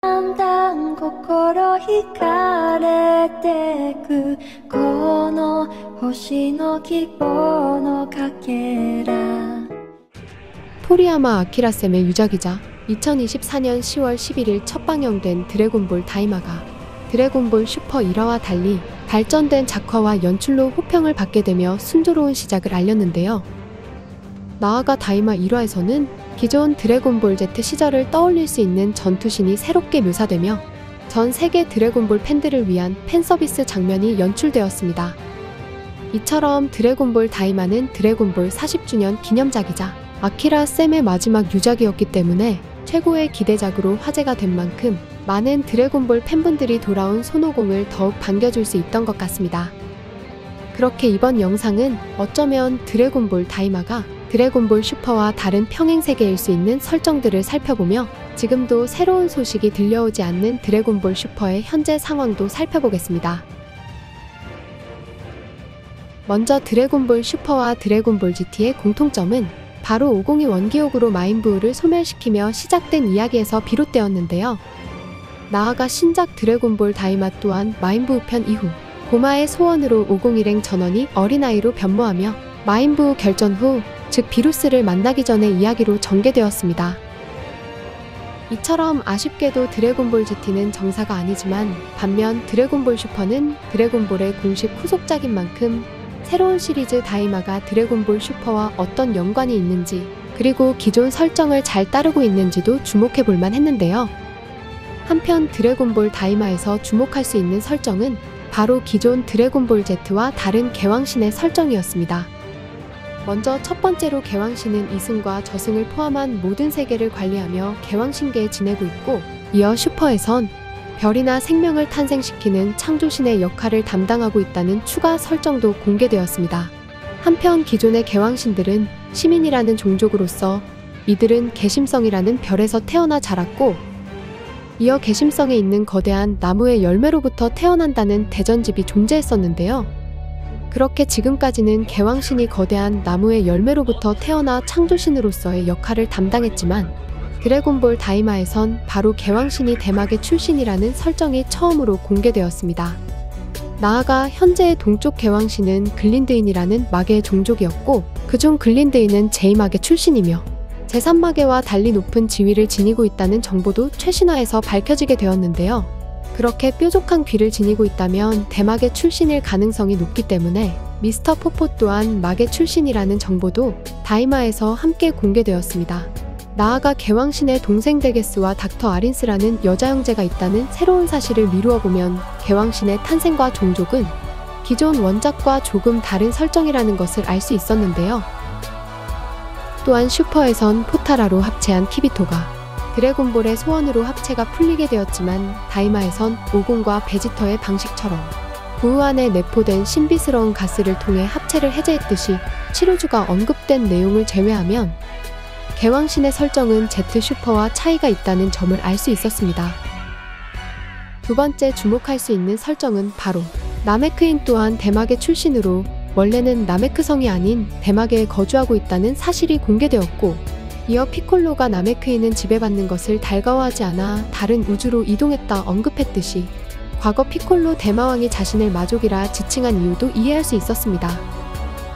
だんだん心惹かれてくこの星の希望のかけら 토리야마 아키라쌤의 유작이자 2024년 10월 11일 첫 방영된 드래곤볼 다이마가 드래곤볼 슈퍼 1화와 달리 발전된 작화와 연출로 호평을 받게 되며 순조로운 시작을 알렸는데요. 나아가 다이마 1화에서는 기존 드래곤볼 Z 시절을 떠올릴 수 있는 전투신이 새롭게 묘사되며 전 세계 드래곤볼 팬들을 위한 팬서비스 장면이 연출되었습니다. 이처럼 드래곤볼 다이마는 드래곤볼 40주년 기념작이자 아키라 쌤의 마지막 유작이었기 때문에 최고의 기대작으로 화제가 된 만큼 많은 드래곤볼 팬분들이 돌아온 손오공을 더욱 반겨줄 수 있던 것 같습니다. 그렇게 이번 영상은 어쩌면 드래곤볼 다이마가 드래곤볼 슈퍼와 다른 평행세계일 수 있는 설정들을 살펴보며 지금도 새로운 소식이 들려오지 않는 드래곤볼 슈퍼의 현재 상황도 살펴보겠습니다. 먼저 드래곤볼 슈퍼와 드래곤볼 GT의 공통점은 바로 502 원기옥으로 마인부우를 소멸시키며 시작된 이야기에서 비롯되었는데요. 나아가 신작 드래곤볼 다이마 또한 마인부우 편 이후 고마의 소원으로 501행 전원이 어린아이로 변모하며 마인부우 결전 후, 즉 비루스를 만나기 전의 이야기로 전개되었습니다. 이처럼 아쉽게도 드래곤볼 GT는 정사가 아니지만 반면 드래곤볼 슈퍼는 드래곤볼의 공식 후속작인 만큼 새로운 시리즈 다이마가 드래곤볼 슈퍼와 어떤 연관이 있는지 그리고 기존 설정을 잘 따르고 있는지도 주목해 볼만 했는데요. 한편 드래곤볼 다이마에서 주목할 수 있는 설정은 바로 기존 드래곤볼 Z와 다른 개왕신의 설정이었습니다. 먼저 첫 번째로 개왕신은 이승과 저승을 포함한 모든 세계를 관리하며 개왕신계에 지내고 있고 이어 슈퍼에선 별이나 생명을 탄생시키는 창조신의 역할을 담당하고 있다는 추가 설정도 공개되었습니다. 한편 기존의 개왕신들은 시민이라는 종족으로서 이들은 개심성이라는 별에서 태어나 자랐고 이어 개심성에 있는 거대한 나무의 열매로부터 태어난다는 대전집이 존재했었는데요. 그렇게 지금까지는 개왕신이 거대한 나무의 열매로부터 태어나 창조신으로서의 역할을 담당했지만 드래곤볼 다이마에선 바로 개왕신이 대마계 출신이라는 설정이 처음으로 공개되었습니다. 나아가 현재의 동쪽 개왕신은 글린드인이라는 마계의 종족이었고 그중 글린드인은 제2마계 출신이며 제3마계와 달리 높은 지위를 지니고 있다는 정보도 최신화에서 밝혀지게 되었는데요. 그렇게 뾰족한 귀를 지니고 있다면 대마계 출신일 가능성이 높기 때문에 미스터 포포 또한 마계 출신이라는 정보도 다이마에서 함께 공개되었습니다. 나아가 개왕신의 동생 데게스와 닥터 아린스라는 여자 형제가 있다는 새로운 사실을 미루어 보면 개왕신의 탄생과 종족은 기존 원작과 조금 다른 설정이라는 것을 알 수 있었는데요. 또한 슈퍼에선 포타라로 합체한 키비토가 드래곤볼의 소원으로 합체가 풀리게 되었지만 다이마에선 오공과 베지터의 방식처럼 부우 안에 내포된 신비스러운 가스를 통해 합체를 해제했듯이 치료주가 언급된 내용을 제외하면 개왕신의 설정은 Z 슈퍼와 차이가 있다는 점을 알 수 있었습니다. 두 번째 주목할 수 있는 설정은 바로 나메크인 또한 대마계 출신으로 원래는 나메크성이 아닌 대마계에 거주하고 있다는 사실이 공개되었고 이어 피콜로가 나메크인은 지배받는 것을 달가워하지 않아 다른 우주로 이동했다 언급했듯이 과거 피콜로 대마왕이 자신을 마족이라 지칭한 이유도 이해할 수 있었습니다.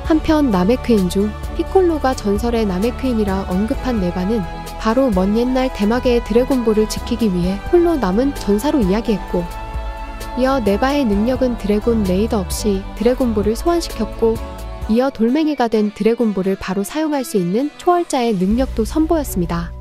한편 나메크인 중 피콜로가 전설의 나메크인이라 언급한 네바는 바로 먼 옛날 대마계의 드래곤볼을 지키기 위해 홀로 남은 전사로 이야기했고 이어 네바의 능력은 드래곤 레이더 없이 드래곤볼을 소환시켰고 이어 돌멩이가 된 드래곤볼을 바로 사용할 수 있는 초월자의 능력도 선보였습니다.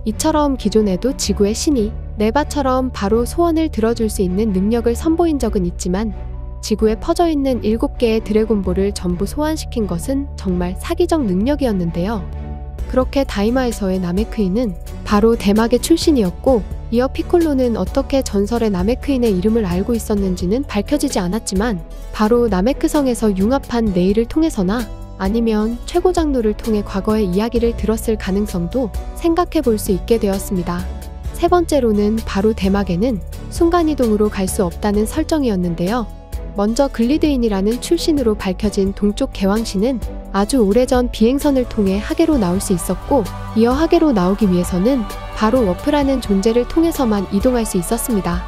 이처럼 기존에도 지구의 신이 네바처럼 바로 소원을 들어줄 수 있는 능력을 선보인 적은 있지만 지구에 퍼져있는 7개의 드래곤볼을 전부 소환시킨 것은 정말 사기적 능력이었는데요. 그렇게 다이마에서의 나메크인은 바로 대마계 출신이었고 이어 피콜로는 어떻게 전설의 나메크인의 이름을 알고 있었는지는 밝혀지지 않았지만 바로 나메크성에서 융합한 네일을 통해서나 아니면 최고 장로를 통해 과거의 이야기를 들었을 가능성도 생각해 볼 수 있게 되었습니다. 세 번째로는 바로 대마계는 순간이동으로 갈 수 없다는 설정이었는데요. 먼저 글리드인이라는 출신으로 밝혀진 동쪽 개왕신은 아주 오래전 비행선을 통해 하계로 나올 수 있었고, 이어 하계로 나오기 위해서는 바로 워프라는 존재를 통해서만 이동할 수 있었습니다.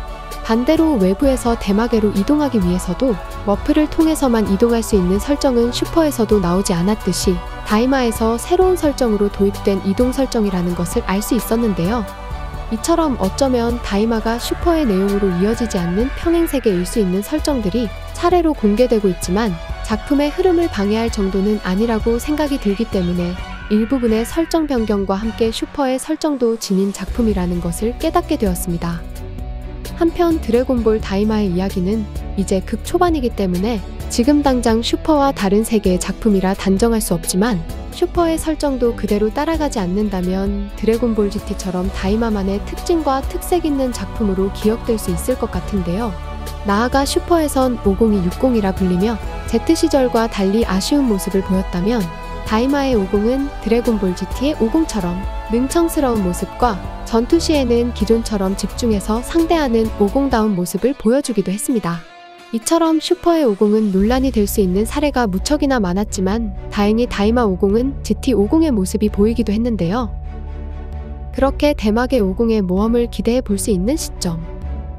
반대로 외부에서 대마계로 이동하기 위해서도 워프를 통해서만 이동할 수 있는 설정은 슈퍼에서도 나오지 않았듯이 다이마에서 새로운 설정으로 도입된 이동 설정이라는 것을 알 수 있었는데요. 이처럼 어쩌면 다이마가 슈퍼의 내용으로 이어지지 않는 평행세계일 수 있는 설정들이 차례로 공개되고 있지만 작품의 흐름을 방해할 정도는 아니라고 생각이 들기 때문에 일부분의 설정 변경과 함께 슈퍼의 설정도 지닌 작품이라는 것을 깨닫게 되었습니다. 한편 드래곤볼 다이마의 이야기는 이제 극 초반이기 때문에 지금 당장 슈퍼와 다른 세계의 작품이라 단정할 수 없지만 슈퍼의 설정도 그대로 따라가지 않는다면 드래곤볼 GT처럼 다이마만의 특징과 특색 있는 작품으로 기억될 수 있을 것 같은데요. 나아가 슈퍼에선 50260이라 불리며 Z 시절과 달리 아쉬운 모습을 보였다면 다이마의 50은 드래곤볼 GT의 50처럼 능청스러운 모습과 전투 시에는 기존처럼 집중해서 상대하는 50다운 모습을 보여주기도 했습니다. 이처럼 슈퍼의 50은 논란이 될 수 있는 사례가 무척이나 많았지만 다행히 다이마 50은 GT50의 모습이 보이기도 했는데요. 그렇게 대막의 50의 모험을 기대해 볼 수 있는 시점.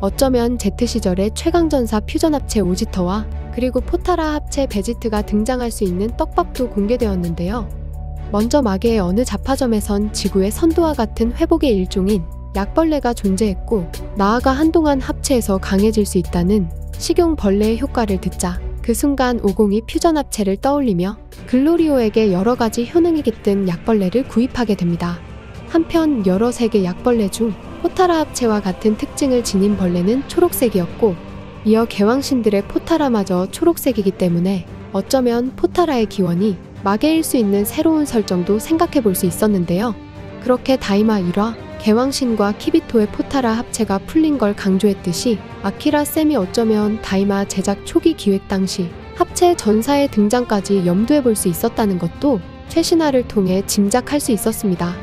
어쩌면 Z 시절의 최강전사 퓨전 합체 오지터와 그리고 포타라 합체 베지트가 등장할 수 있는 떡밥도 공개되었는데요. 먼저 마계의 어느 잡화점에선 지구의 선도와 같은 회복의 일종인 약벌레가 존재했고, 나아가 한동안 합체해서 강해질 수 있다는 식용벌레의 효과를 듣자 그 순간 50이 퓨전 합체를 떠올리며 글로리오에게 여러가지 효능이 깃든 약벌레를 구입하게 됩니다. 한편 여러 색의 약벌레 중 포타라 합체와 같은 특징을 지닌 벌레는 초록색이었고, 이어 개왕신들의 포타라마저 초록색이기 때문에 어쩌면 포타라의 기원이 마계일 수 있는 새로운 설정도 생각해 볼 수 있었는데요. 그렇게 다이마 1화 개왕신과 키비토의 포타라 합체가 풀린 걸 강조했듯이 아키라 쌤이 어쩌면 다이마 제작 초기 기획 당시 합체 전사의 등장까지 염두해 볼 수 있었다는 것도 최신화를 통해 짐작할 수 있었습니다.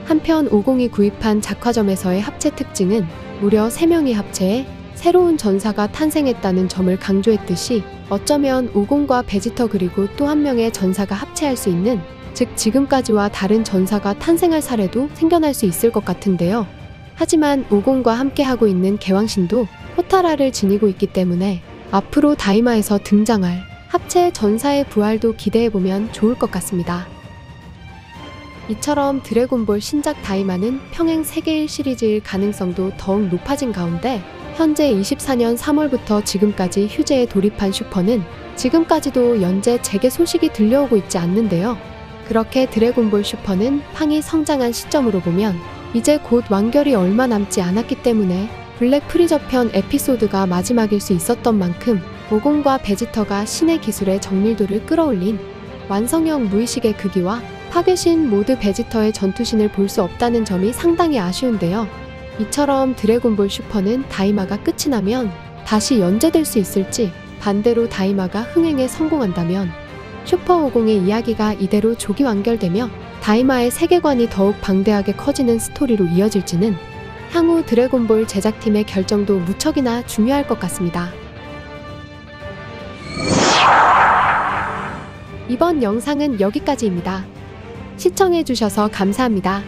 한편 50이 구입한 작화점에서의 합체 특징은 무려 3명이 합체해 새로운 전사가 탄생했다는 점을 강조했듯이 어쩌면 50과 베지터 그리고 또 한 명의 전사가 합체할 수 있는, 즉 지금까지와 다른 전사가 탄생할 사례도 생겨날 수 있을 것 같은데요. 하지만 50과 함께하고 있는 개왕신도 포타라를 지니고 있기 때문에 앞으로 다이마에서 등장할 합체 전사의 부활도 기대해보면 좋을 것 같습니다. 이처럼 드래곤볼 신작 다이마는 평행 세계일 시리즈일 가능성도 더욱 높아진 가운데 현재 24년 3월부터 지금까지 휴재에 돌입한 슈퍼는 지금까지도 연재 재개 소식이 들려오고 있지 않는데요. 그렇게 드래곤볼 슈퍼는 팡이 성장한 시점으로 보면 이제 곧 완결이 얼마 남지 않았기 때문에 블랙 프리저 편 에피소드가 마지막일 수 있었던 만큼 50과 베지터가 신의 기술의 정밀도를 끌어올린 완성형 무의식의 크기와 파괴신 모드 베지터의 전투신을 볼 수 없다는 점이 상당히 아쉬운데요. 이처럼 드래곤볼 슈퍼는 다이마가 끝이 나면 다시 연재될 수 있을지, 반대로 다이마가 흥행에 성공한다면 슈퍼 50의 이야기가 이대로 조기 완결되며 다이마의 세계관이 더욱 방대하게 커지는 스토리로 이어질지는 향후 드래곤볼 제작팀의 결정도 무척이나 중요할 것 같습니다. 이번 영상은 여기까지입니다. 시청해주셔서 감사합니다.